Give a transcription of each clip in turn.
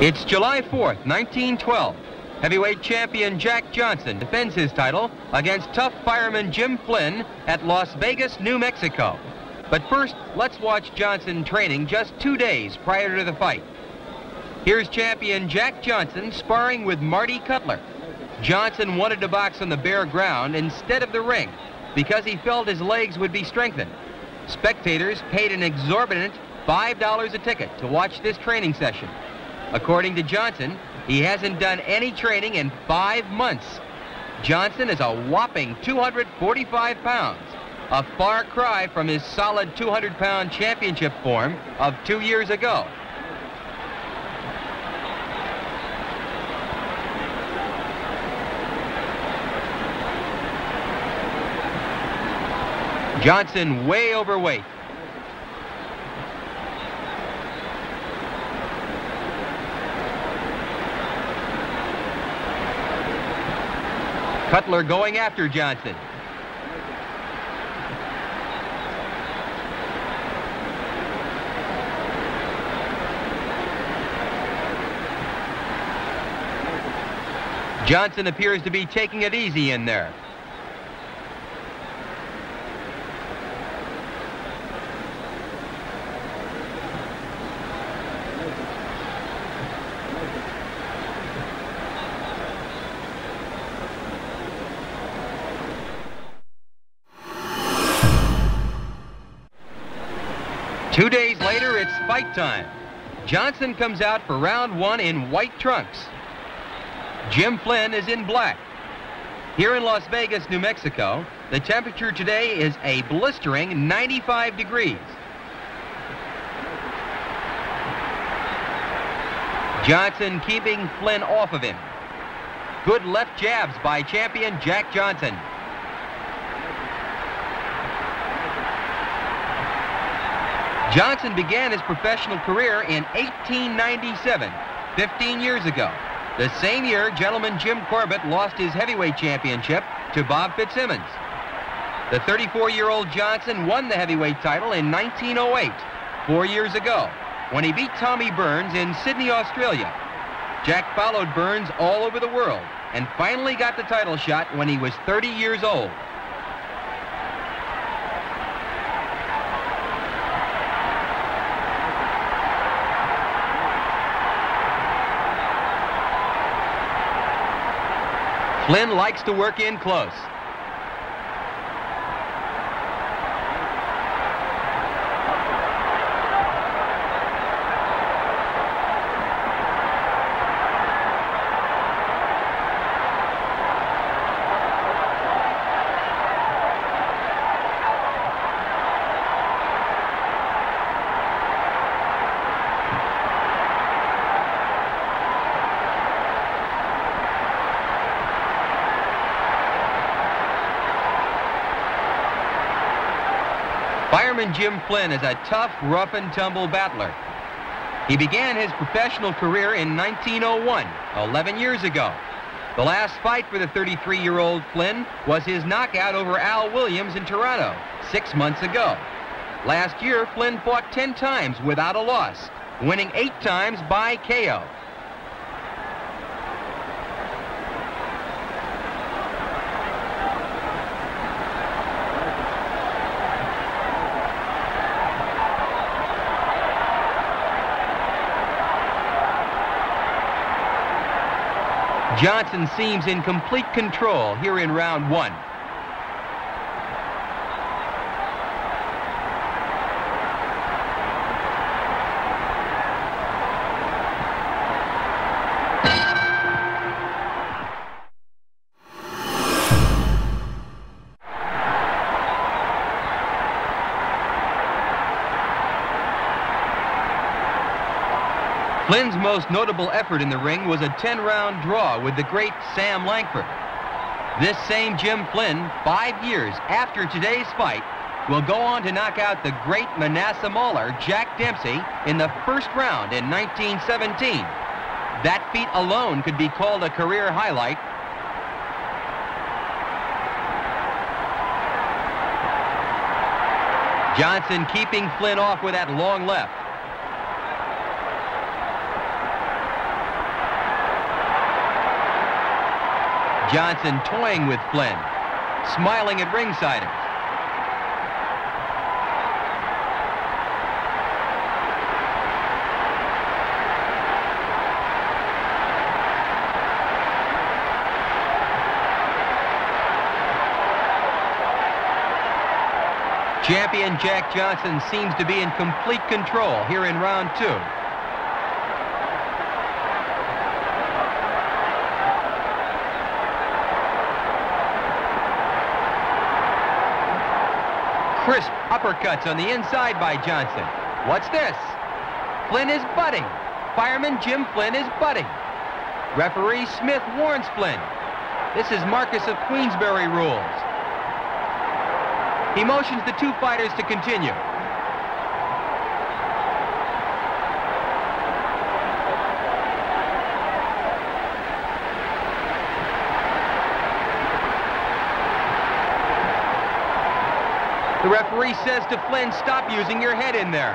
It's July 4th, 1912. Heavyweight champion Jack Johnson defends his title against tough fireman Jim Flynn at Las Vegas, New Mexico. But first, let's watch Johnson training just 2 days prior to the fight. Here's champion Jack Johnson sparring with Marty Cutler. Johnson wanted to box on the bare ground instead of the ring because he felt his legs would be strengthened. Spectators paid an exorbitant $5 a ticket to watch this training session. According to Johnson, he hasn't done any training in 5 months. Johnson is a whopping 245 pounds, a far cry from his solid 200-pound championship form of 2 years ago. Johnson way overweight. Cutler going after Johnson. Johnson appears to be taking it easy in there. Two days later, it's fight time. Johnson comes out for round one in white trunks. Jim Flynn is in black. Here in Las Vegas, New Mexico, the temperature today is a blistering 95 degrees. Johnson keeping Flynn off of him. Good left jabs by champion Jack Johnson. Johnson began his professional career in 1897, 15 years ago. The same year, gentleman Jim Corbett lost his heavyweight championship to Bob Fitzsimmons. The 34-year-old Johnson won the heavyweight title in 1908, 4 years ago, when he beat Tommy Burns in Sydney, Australia. Jack followed Burns all over the world and finally got the title shot when he was 30 years old. Flynn likes to work in close. Fireman Jim Flynn is a tough, rough-and-tumble battler. He began his professional career in 1901, 11 years ago. The last fight for the 33-year-old Flynn was his knockout over Al Williams in Toronto 6 months ago. Last year, Flynn fought 10 times without a loss, winning 8 times by KO. Johnson seems in complete control here in round one. Flynn's most notable effort in the ring was a 10-round draw with the great Sam Langford. This same Jim Flynn, 5 years after today's fight, will go on to knock out the great Manasseh Mauler, Jack Dempsey, in the first round in 1917. That feat alone could be called a career highlight. Johnson keeping Flynn off with that long left. Johnson toying with Flynn, smiling at ringsiders. Champion Jack Johnson seems to be in complete control here in round 2. Crisp uppercuts on the inside by Johnson. What's this? Flynn is butting. Fireman Jim Flynn is butting. Referee Smith warns Flynn. This is Marcus of Queensberry rules. He motions the two fighters to continue. The referee says to Flynn, stop using your head in there.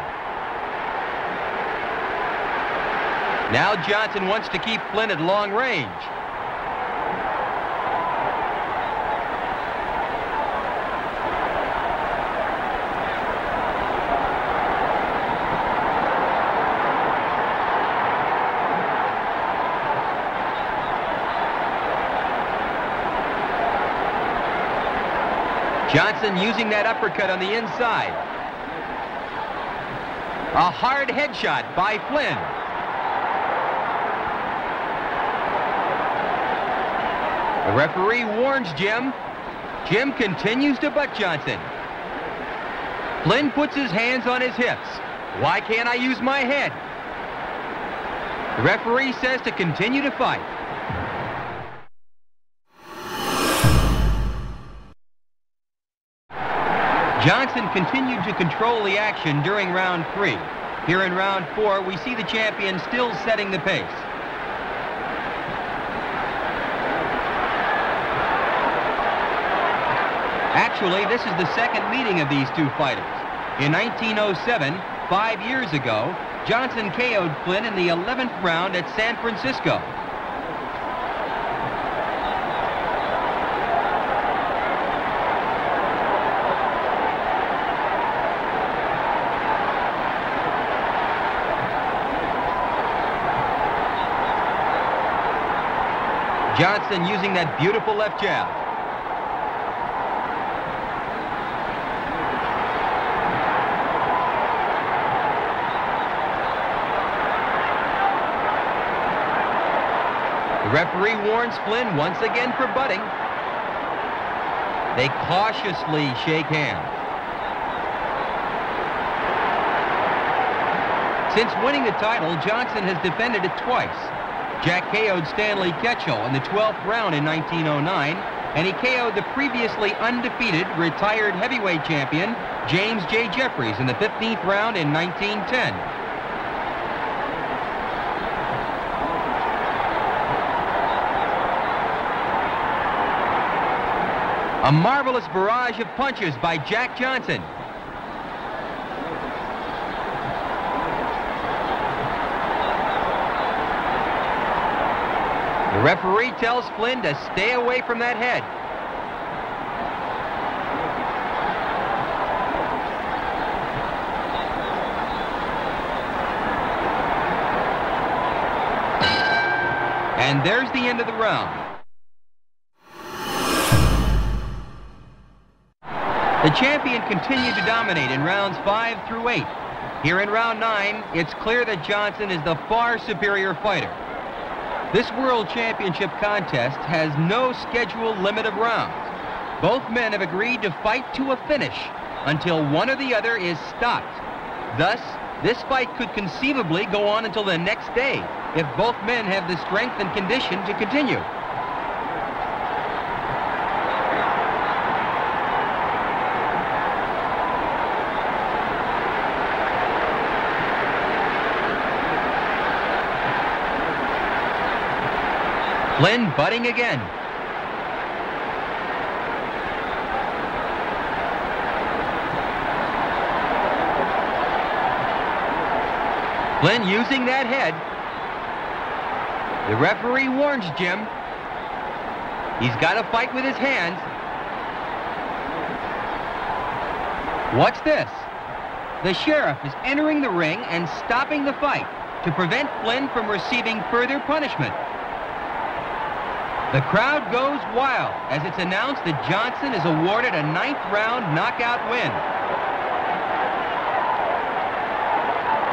Now Johnson wants to keep Flynn at long range. Johnson using that uppercut on the inside. A hard headshot by Flynn. The referee warns Jim. Jim continues to butt Johnson. Flynn puts his hands on his hips. Why can't I use my head? The referee says to continue to fight. Johnson continued to control the action during round 3. Here in round 4, we see the champion still setting the pace. Actually, this is the second meeting of these two fighters. In 1907, 5 years ago, Johnson KO'd Flynn in the 11th round at San Francisco. Johnson using that beautiful left jab. The referee warns Flynn once again for butting. They cautiously shake hands. Since winning the title, Johnson has defended it twice. Jack KO'd Stanley Ketchel in the 12th round in 1909, and he KO'd the previously undefeated retired heavyweight champion James J. Jeffries in the 15th round in 1910. A marvelous barrage of punches by Jack Johnson. The referee tells Flynn to stay away from that head. And there's the end of the round. The champion continued to dominate in rounds 5 through 8. Here in round 9, it's clear that Johnson is the far superior fighter. This World Championship contest has no scheduled limit of rounds. Both men have agreed to fight to a finish until one or the other is stopped. Thus, this fight could conceivably go on until the next day if both men have the strength and condition to continue. Flynn butting again. Flynn using that head. The referee warns Jim. He's got to fight with his hands. What's this? The sheriff is entering the ring and stopping the fight to prevent Flynn from receiving further punishment. The crowd goes wild as it's announced that Johnson is awarded a 9th-round knockout win.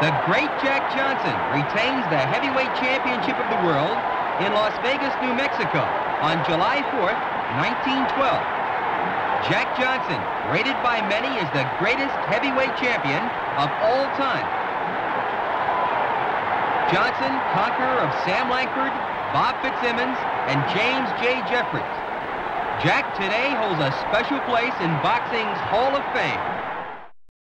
The great Jack Johnson retains the heavyweight championship of the world in Las Vegas, New Mexico on July 4th, 1912. Jack Johnson, rated by many as the greatest heavyweight champion of all time. Johnson, conqueror of Sam Lankford, Bob Fitzsimmons, and James J. Jeffries. Jack today holds a special place in boxing's Hall of Fame.